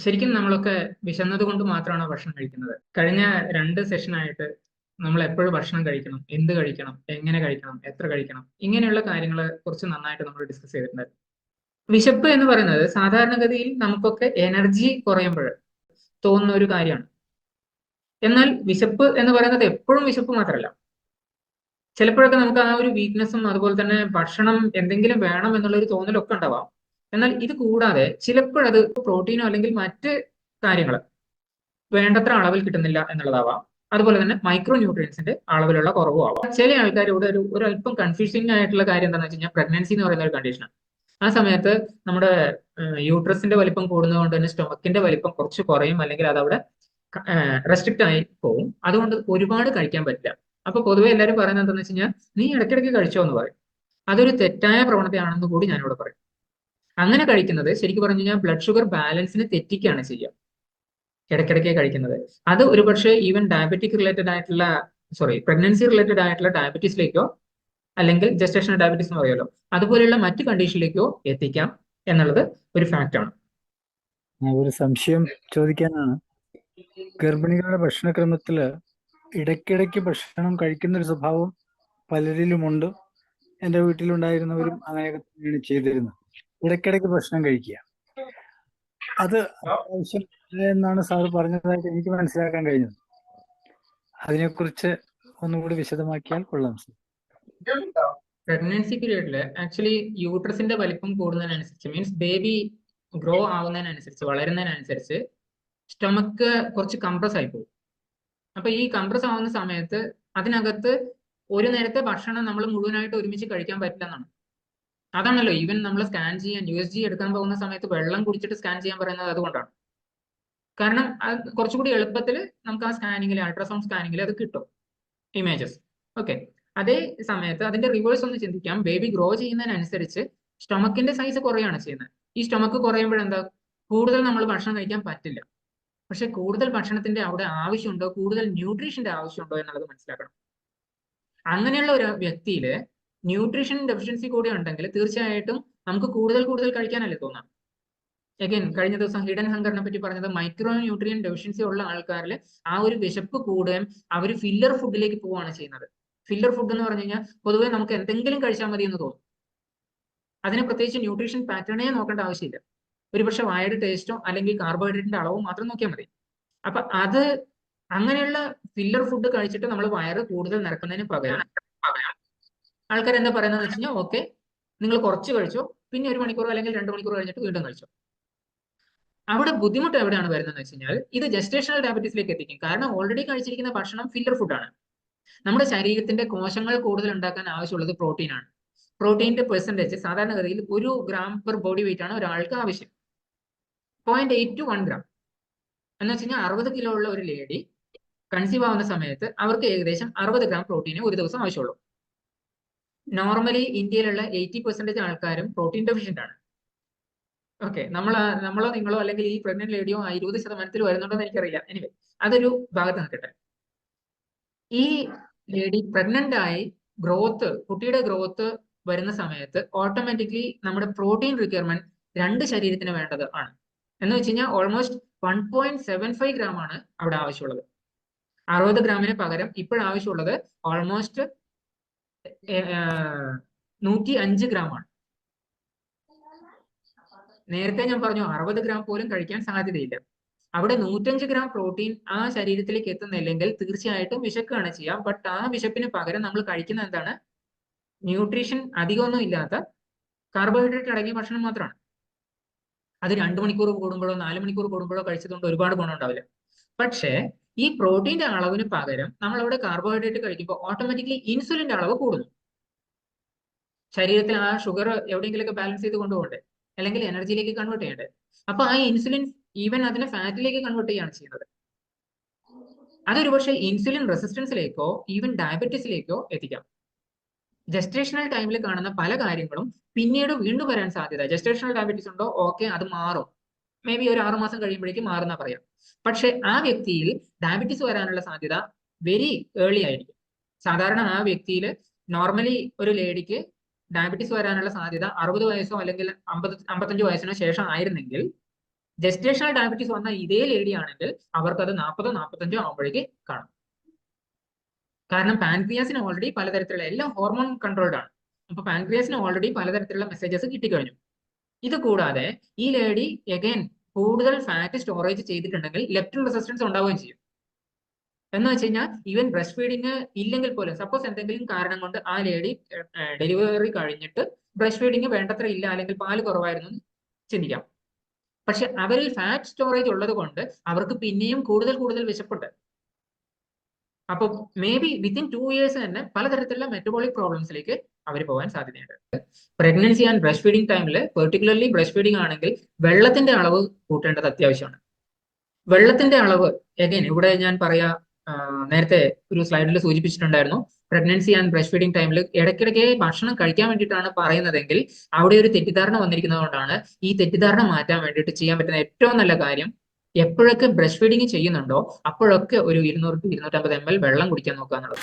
ശരിക്കും നമ്മളൊക്കെ വിശന്നത് കൊണ്ട് മാത്രമാണോ ഭക്ഷണം കഴിക്കുന്നത്? കഴിഞ്ഞ 2 സെഷനായിട്ട് നമ്മൾ എപ്പോഴും ഭക്ഷണം കഴിക്കണം, എന്ത് കഴിക്കണം, എങ്ങനെ കഴിക്കണം, എത്ര കഴിക്കണം, ഇങ്ങനെയുള്ള കാര്യങ്ങളെ കുറിച്ച് നന്നായിട്ട് നമ്മൾ ഡിസ്കസ് ചെയ്തിട്ടുണ്ട്. വിശപ്പ് എന്ന് പറയുന്നത് സാധാരണഗതിയിൽ നമുക്കൊക്കെ എനർജി കുറയുമ്പോൾ തോന്നുന്ന ഒരു കാര്യമാണ്. എന്നാൽ വിശപ്പ് എന്ന് പറയുന്നത് എപ്പോഴും വിശപ്പ് മാത്രമല്ല. ചിലപ്പോഴൊക്കെ നമുക്ക് ആ ഒരു വീക്ക്നെസ്സും അതുപോലെ തന്നെ ഭക്ഷണം എന്തെങ്കിലും വേണം എന്നുള്ള ഒരു തോന്നലൊക്കെ ഉണ്ടാവാം. എന്നാൽ ഇത് കൂടാതെ ചിലപ്പോഴത് പ്രോട്ടീനോ അല്ലെങ്കിൽ മറ്റ് കാര്യങ്ങൾ വേണ്ടത്ര അളവിൽ കിട്ടുന്നില്ല എന്നുള്ളതാവാം. അതുപോലെ തന്നെ മൈക്രോ ന്യൂട്രിയൻസിന്റെ അളവിലുള്ള കുറവും ആവാം. ചില ആൾക്കാരോട് ഒരു അല്പം കൺഫ്യൂസിംഗ് ആയിട്ടുള്ള കാര്യം എന്താണെന്ന് വെച്ച് കഴിഞ്ഞാൽ പ്രഗ്നൻസി എന്ന് പറയുന്ന ഒരു കണ്ടീഷനാണ്. ആ സമയത്ത് നമ്മുടെ യൂട്രസിന്റെ വലിപ്പം കൂടുന്നതുകൊണ്ട് തന്നെ സ്റ്റൊമക്കിന്റെ വലിപ്പം കുറച്ച് കുറയും, അല്ലെങ്കിൽ അതവിടെ റെസ്ട്രിക്റ്റ് ആയി പോകും. അതുകൊണ്ട് ഒരുപാട് കഴിക്കാൻ പറ്റില്ല. അപ്പൊ പൊതുവെ എല്ലാവരും പറയുന്നത് എന്താണെന്ന് വെച്ച് കഴിഞ്ഞാൽ നീ ഇടയ്ക്കിടയ്ക്ക് കഴിച്ചോ എന്ന് പറയും. അതൊരു തെറ്റായ പ്രവണതയാണെന്ന് കൂടി ഞാനിവിടെ പറയും. അങ്ങനെ കഴിക്കുന്നത് ശരിക്കും പറഞ്ഞു കഴിഞ്ഞാൽ ബ്ലഡ് ഷുഗർ ബാലൻസിന് തെറ്റിക്കുകയാണ് ചെയ്യുക. ഇടയ്ക്കിടയ്ക്ക് കഴിക്കുന്നത് അത് ഒരുപക്ഷെ ഈവൻ ഡയബറ്റിക് റിലേറ്റഡ് ആയിട്ടുള്ള പ്രഗ്നൻസി റിലേറ്റഡ് ആയിട്ടുള്ള ഡയബറ്റീസിലേക്കോ അല്ലെങ്കിൽ ജസ്റ്റേഷണൽ ഡയബറ്റീസ് എന്ന് പറയുമല്ലോ, അതുപോലെയുള്ള മറ്റ് കണ്ടീഷനിലേക്കോ എത്തിക്കാം എന്നുള്ളത് ഒരു ഫാക്റ്റ് ആണ്. ഒരു സംശയം ചോദിക്കാനാണ്. ഗർഭിണികളുടെ ഭക്ഷണക്രമത്തില് ഇടയ്ക്കിടയ്ക്ക് ഭക്ഷണം കഴിക്കുന്ന ഒരു സ്വഭാവം പലരിലുമുണ്ട്. എൻ്റെ വീട്ടിലുണ്ടായിരുന്നവരും അങ്ങനെയൊക്കെ തന്നെയാണ് ചെയ്തിരുന്നത്. ഇടയ്ക്കിടയ്ക്ക് ഭക്ഷണം കഴിക്കുക, അത് അത്യാവശ്യം എന്നാണ് സാർ പറഞ്ഞതായിട്ട് എനിക്ക് മനസ്സിലാക്കാൻ കഴിഞ്ഞത്. അതിനെക്കുറിച്ച് ഒന്നുകൂടി വിശദമാക്കിയാൽ കൊള്ളാം സാർ. പ്രഗ്നൻസി പീരീഡിൽ ആക്ച്വലി യൂട്രസിന്റെ വലിപ്പം കൂടുന്നതിനനുസരിച്ച്, മീൻസ് ബേബി ഗ്രോ ആവുന്നതിനനുസരിച്ച്, വളരുന്നതിനനുസരിച്ച് സ്റ്റൊമക്ക് കുറച്ച് കംപ്രസ് ആയി പോകും. അപ്പൊ ഈ കംപ്രസ് ആവുന്ന സമയത്ത് അതിനകത്ത് ഒരു നേരത്തെ ഭക്ഷണം നമ്മൾ മുഴുവനായിട്ട് ഒരുമിച്ച് കഴിക്കാൻ പറ്റില്ല എന്നാണ്. അതാണല്ലോ ഈവൻ നമ്മൾ സ്കാൻ ചെയ്യാൻ USG എടുക്കാൻ പോകുന്ന സമയത്ത് വെള്ളം കുടിച്ചിട്ട് സ്കാൻ ചെയ്യാൻ പറയുന്നത് അതുകൊണ്ടാണ്. കാരണം അത് കുറച്ചുകൂടി എളുപ്പത്തിൽ നമുക്ക് ആ സ്കാനിങ്ങിൽ, അൾട്രാസൗണ്ട് സ്കാനിങ്ങിൽ അത് കിട്ടും, ഇമേജസ്. ഓക്കെ. അതേ സമയത്ത് അതിന്റെ റിവേഴ്സ് ഒന്ന് ചിന്തിക്കാം. ബേബി ഗ്രോ ചെയ്യുന്നതിനനുസരിച്ച് സ്റ്റൊമക്കിന്റെ സൈസ് കുറയാണ് ചെയ്യുന്നത്. ഈ സ്റ്റൊമക്ക് കുറയുമ്പോഴെന്താ, കൂടുതൽ നമ്മൾ ഭക്ഷണം കഴിക്കാൻ പറ്റില്ല. പക്ഷെ കൂടുതൽ ഭക്ഷണത്തിന്റെ അവിടെ ആവശ്യമുണ്ടോ, കൂടുതൽ ന്യൂട്രീഷന്റെ ആവശ്യമുണ്ടോ എന്നുള്ളത് മനസ്സിലാക്കണം. അങ്ങനെയുള്ള ഒരു വ്യക്തിയിൽ ന്യൂട്രീഷൻ ഡെഫിഷ്യൻസി കൂടി ഉണ്ടെങ്കിൽ തീർച്ചയായിട്ടും നമുക്ക് കൂടുതൽ കൂടുതൽ കഴിക്കാനല്ലേ തോന്നാം. അഗൈൻ കഴിഞ്ഞ ദിവസം ഹിഡൻ ഹങ്കറിനെ പറ്റി പറഞ്ഞത് മൈക്രോ ന്യൂട്രിയൻ ഡെഫിഷ്യൻസി ഉള്ള ആൾക്കാരിൽ ആ ഒരു വിശപ്പ് കൂടുകയും അവർ ഫില്ലർ ഫുഡിലേക്ക് പോവുകയാണ് ചെയ്യുന്നത്. ഫില്ലർ ഫുഡ് എന്ന് പറഞ്ഞു കഴിഞ്ഞാൽ പൊതുവെ നമുക്ക് എന്തെങ്കിലും കഴിച്ചാൽ മതി എന്ന് തോന്നും. അതിന് പ്രത്യേകിച്ച് ന്യൂട്രീഷൻ പാറ്റേണേ നോക്കേണ്ട ആവശ്യമില്ല. ഒരുപക്ഷെ വായയുടെ ടേസ്റ്റോ അല്ലെങ്കിൽ കാർബോഹൈഡ്രേറ്റിന്റെ അളവോ മാത്രം നോക്കിയാൽ മതി. അപ്പൊ അത് അങ്ങനെയുള്ള ഫില്ലർ ഫുഡ് കഴിച്ചിട്ട് നമ്മൾ വയറ് കൂടുതൽ നിറക്കുന്നതിന് പകരം ആൾക്കാർ എന്താ പറയുന്നതെന്ന് വെച്ച് കഴിഞ്ഞാൽ, ഓക്കെ നിങ്ങൾ കുറച്ച് കഴിച്ചോ, പിന്നെ 1 മണിക്കൂർ അല്ലെങ്കിൽ 2 മണിക്കൂർ കഴിഞ്ഞിട്ട് വീണ്ടും കഴിച്ചോ. അവിടെ ബുദ്ധിമുട്ട് എവിടെയാണ് വരുന്നതെന്ന് വെച്ച് കഴിഞ്ഞാൽ ഇത് ജസ്റ്റേഷണൽ ഡയബറ്റീസിലേക്ക് എത്തിക്കും. കാരണം ഓൾറെഡി കഴിച്ചിരിക്കുന്ന ഭക്ഷണം ഫില്ലർ ഫുഡാണ്. നമ്മുടെ ശരീരത്തിന്റെ കോശങ്ങൾ കൂടുതൽ ഉണ്ടാക്കാൻ ആവശ്യമുള്ളത് പ്രോട്ടീനാണ്. പ്രോട്ടീന്റെ പെർസെന്റേജ് സാധാരണഗതിയിൽ 1 ഗ്രാം പെർ ബോഡി വെയിറ്റ് ആണ് ഒരാൾക്ക് ആവശ്യം. 0.8 to 1 ഗ്രാം എന്ന് വെച്ച് കഴിഞ്ഞാൽ 60 കിലോ ഉള്ള ഒരു ലേഡി കൺസീവ് ആവുന്ന സമയത്ത് അവർക്ക് ഏകദേശം 60 ഗ്രാം പ്രോട്ടീനെ ഒരു ദിവസം ആവശ്യമുള്ളൂ. നോർമലി ഇന്ത്യയിലുള്ള 80% ആൾക്കാരും പ്രോട്ടീൻ ഡെഫിഷ്യന്റ് ആണ്. ഓക്കെ, നമ്മളോ നിങ്ങളോ അല്ലെങ്കിൽ ഈ പ്രഗ്നന്റ് ലേഡിയോ 20% വരുന്നുണ്ടോ എന്ന് എനിക്കറിയില്ല. എനിവേ, അതൊരു ഭാഗത്ത് നിൽക്കട്ടെ. ഈ ലേഡി പ്രഗ്നന്റ് ആയി കുട്ടിയുടെ ഗ്രോത്ത് വരുന്ന സമയത്ത് ഓട്ടോമാറ്റിക്കലി നമ്മുടെ പ്രോട്ടീൻ റിക്വയർമെന്റ് 2 ശരീരത്തിന് വേണ്ടത് ആണ്. എന്ന് വെച്ച് കഴിഞ്ഞാൽ ഓൾമോസ്റ്റ് 1.75 ഗ്രാം ആണ് അവിടെ ആവശ്യമുള്ളത്. 60 ഗ്രാമിന് പകരം ഇപ്പോഴാവശ്യമുള്ളത് ഓൾമോസ്റ്റ് 105 ഗ്രാം ആണ്. നേരത്തെ ഞാൻ പറഞ്ഞു 60 ഗ്രാം പോലും കഴിക്കാൻ സാധ്യതയില്ല. അവിടെ 105 ഗ്രാം പ്രോട്ടീൻ ആ ശരീരത്തിലേക്ക് എത്തുന്നില്ലെങ്കിൽ തീർച്ചയായിട്ടും വിശക്കുകയാണ് ചെയ്യാം. ബട്ട് ആ വിശപ്പിന് പകരം നമ്മൾ കഴിക്കുന്ന എന്താണ്, ന്യൂട്രീഷൻ അധികമൊന്നും ഇല്ലാത്ത കാർബോഹൈഡ്രേറ്റ് അടങ്ങിയ ഭക്ഷണം മാത്രമാണ്. അത് 2 മണിക്കൂർ കൂടുമ്പോഴോ 4 മണിക്കൂർ കൂടുമ്പോഴോ കഴിച്ചതുകൊണ്ട് ഒരുപാട് ഗുണം ഉണ്ടാവില്ല. പക്ഷേ ഈ പ്രോട്ടീന്റെ അളവിന് പകരം നമ്മൾ അവിടെ കാർബോഹൈഡ്രേറ്റ് കഴിക്കുമ്പോൾ ഓട്ടോമാറ്റിക്കലി ഇൻസുലിന്റെ അളവ് കൂടുന്നു. ശരീരത്തിൽ ആ ഷുഗർ എവിടെയെങ്കിലൊക്കെ ബാലൻസ് ചെയ്ത് കൊണ്ടുപോകണ്ടേ, അല്ലെങ്കിൽ എനർജിയിലേക്ക് കൺവേർട്ട് ചെയ്യണ്ടേ. അപ്പൊ ആ ഇൻസുലിൻ ഈവൻ അതിനെ ഫാറ്റിലേക്ക് കൺവേർട്ട് ചെയ്യുകയാണ് ചെയ്യുന്നത്. അതൊരു പക്ഷേ ഇൻസുലിൻ റെസിസ്റ്റൻസിലേക്കോ ഈവൻ ഡയബറ്റീസിലേക്കോ എത്തിക്കാം. ജസ്റ്റേഷണൽ ടൈമിൽ കാണുന്ന പല കാര്യങ്ങളും പിന്നീട് വീണ്ടും വരാൻ സാധ്യത. ജസ്റ്റേഷണൽ ഡയബറ്റീസ് ഉണ്ടോ, ഓക്കെ, അത് മാറും. മേ ബി ഒരു 6 മാസം കഴിയുമ്പോഴേക്കും മാറുന്ന പറയാം. പക്ഷെ ആ വ്യക്തിയിൽ ഡയബറ്റീസ് വരാനുള്ള സാധ്യത വെരി ഏർലി ആയിരിക്കും. സാധാരണ ആ വ്യക്തിയിൽ നോർമലി ഒരു ലേഡിക്ക് ഡയബറ്റീസ് വരാനുള്ള സാധ്യത 60 വയസ്സോ അല്ലെങ്കിൽ 55 വയസ്സിനോ ശേഷം ആയിരുന്നെങ്കിൽ ജസ്റ്റേഷണൽ ഡയബറ്റീസ് വന്ന ഇതേ ലേഡി ആണെങ്കിൽ അവർക്ക് അത് 40-45 ആകുമ്പോഴേക്ക് കാണും. കാരണം പാൻക്രിയാസിന് ഓൾറെഡി പലതരത്തിലുള്ള എല്ലാം ഹോർമോൺ കൺട്രോൾഡ് ആണ്. അപ്പൊ പാൻക്രിയാസിന് ഓൾറെഡി പലതരത്തിലുള്ള മെസ്സേജസ് കിട്ടിക്കഴിഞ്ഞു. ഇത് കൂടാതെ ഈ ലേഡി എഗൈൻ കൂടുതൽ ഫാറ്റ് സ്റ്റോറേജ് ചെയ്തിട്ടുണ്ടെങ്കിൽ ലെപ്റ്റിൻ റെസിസ്റ്റൻസ് ഉണ്ടാവുകയും ചെയ്യും. എന്ന് വെച്ച് കഴിഞ്ഞാൽ ഈവൻ ബ്രസ്റ്റ് ഫീഡിങ് ഇല്ലെങ്കിൽ പോലും സപ്പോസ് എന്തെങ്കിലും കാരണം കൊണ്ട് ആ ലേഡി ഡെലിവറി കഴിഞ്ഞിട്ട് ബ്രസ്റ്റ് ഫീഡിങ് വേണ്ടത്ര ഇല്ല, അല്ലെങ്കിൽ പാല് കുറവായിരുന്നു എന്ന് ചിന്തിക്കാം. പക്ഷെ അവരിൽ ഫാറ്റ് സ്റ്റോറേജ് ഉള്ളത് കൊണ്ട് അവർക്ക് പിന്നെയും കൂടുതൽ വിശപ്പുണ്ട്. അപ്പോൾ മേ ബി വിത്തിൻ 2 years തന്നെ പലതരത്തിലുള്ള മെറ്റബോളിക് പ്രോബ്ലംസിലേക്ക് അവർ പോകാൻ സാധ്യതയുണ്ട്. പ്രഗ്നൻസി ആൻഡ് ബ്രസ്റ്റ് ഫീഡിങ് ടൈമിൽ പെർട്ടിക്കുലർലി ബ്രസ്റ്റ് ഫീഡിങ് ആണെങ്കിൽ വെള്ളത്തിന്റെ അളവ് കൂട്ടേണ്ടത് അത്യാവശ്യമാണ്. വെള്ളത്തിന്റെ അളവ് എഗൈൻ ഇവിടെ ഞാൻ പറയാ, നേരത്തെ ഒരു സ്ലൈഡിൽ സൂചിപ്പിച്ചിട്ടുണ്ടായിരുന്നു, പ്രഗ്നൻസി ആൻഡ് ബ്രസ്റ്റ് ഫീഡിങ് ടൈമിൽ ഇടയ്ക്കിടയ്ക്ക് ഭക്ഷണം കഴിക്കാൻ വേണ്ടിയിട്ടാണ് പറയുന്നതെങ്കിൽ അവിടെ ഒരു തെറ്റിദ്ധാരണ വന്നിരിക്കുന്നത് കൊണ്ടാണ്. ഈ തെറ്റിദ്ധാരണ മാറ്റാൻ വേണ്ടിയിട്ട് ചെയ്യാൻ പറ്റുന്ന ഏറ്റവും നല്ല കാര്യം, എപ്പോഴൊക്കെ ബ്രസ്റ്റ് ഫീഡിങ് ചെയ്യുന്നുണ്ടോ അപ്പോഴൊക്കെ ഒരു 200 to 250 ml വെള്ളം കുടിക്കാൻ നോക്കുക എന്നുള്ളത്.